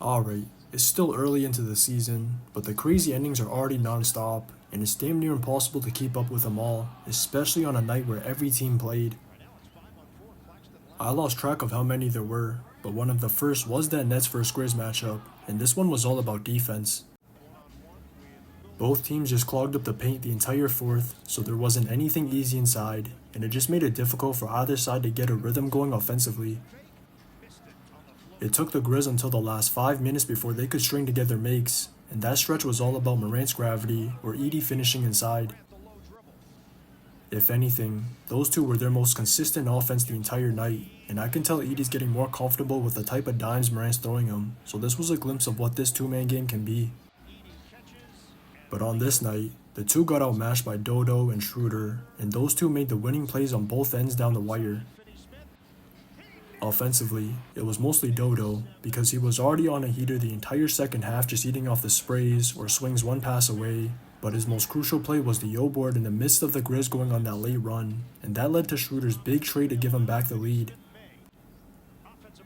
Alright, it's still early into the season, but the crazy endings are already non-stop, and it's damn near impossible to keep up with them all, especially on a night where every team played. I lost track of how many there were, but one of the first was that Nets vs Grizz matchup, and this one was all about defense. Both teams just clogged up the paint the entire fourth, so there wasn't anything easy inside, and it just made it difficult for either side to get a rhythm going offensively. It took the Grizz until the last 5 minutes before they could string together makes, and that stretch was all about Morant's gravity or Edey finishing inside. If anything, those two were their most consistent offense the entire night, and I can tell Edey's getting more comfortable with the type of dimes Morant's throwing him, so this was a glimpse of what this two-man game can be. But on this night, the two got outmatched by Dodo and Schroder, and those two made the winning plays on both ends down the wire. Offensively, it was mostly Dodo, because he was already on a heater the entire second half just eating off the sprays or swings one pass away, but his most crucial play was the yo board in the midst of the Grizz going on that late run, and that led to Schroder's big trade to give him back the lead.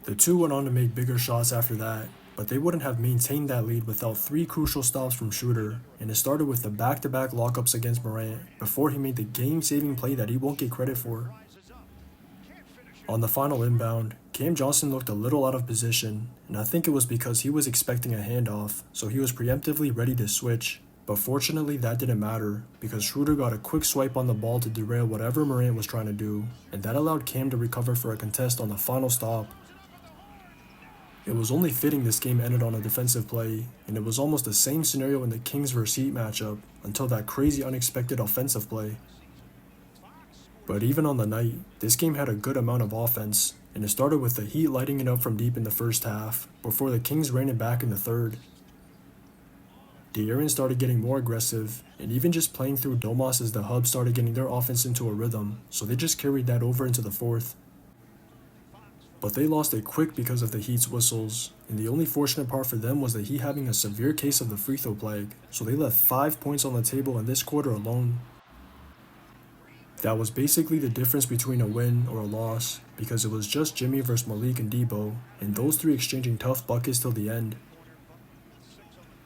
The two went on to make bigger shots after that, but they wouldn't have maintained that lead without 3 crucial stops from Schroder, and it started with the back-to-back lockups against Morant before he made the game-saving play that he won't get credit for. On the final inbound, Cam Johnson looked a little out of position, and I think it was because he was expecting a handoff, so he was preemptively ready to switch, but fortunately that didn't matter, because Schroder got a quick swipe on the ball to derail whatever Morant was trying to do, and that allowed Cam to recover for a contest on the final stop. It was only fitting this game ended on a defensive play, and it was almost the same scenario in the Kings vs Heat matchup until that crazy unexpected offensive play. But even on the night, this game had a good amount of offense, and it started with the Heat lighting it up from deep in the first half, before the Kings ran it back in the third. De'Aaron started getting more aggressive, and even just playing through Domantas as the hub started getting their offense into a rhythm, so they just carried that over into the fourth. But they lost it quick because of the Heat's whistles, and the only fortunate part for them was the Heat having a severe case of the free throw plague, so they left 5 points on the table in this quarter alone. That was basically the difference between a win or a loss, because it was just Jimmy versus Malik and Debo, and those three exchanging tough buckets till the end.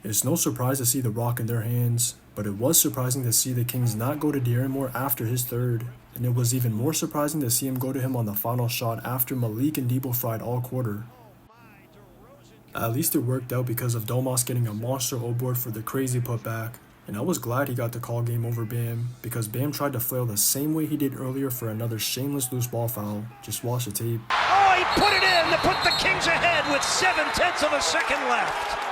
It's no surprise to see the rock in their hands, but it was surprising to see the Kings not go to De'Aaron more after his third, and it was even more surprising to see him go to him on the final shot after Malik and Debo fried all quarter. At least it worked out because of Domas getting a monster O-board for the crazy putback, and I was glad he got to call game over Bam, because Bam tried to flail the same way he did earlier for another shameless loose ball foul. Just watch the tape. Oh, he put it in to put the Kings ahead with 0.7 of a second left.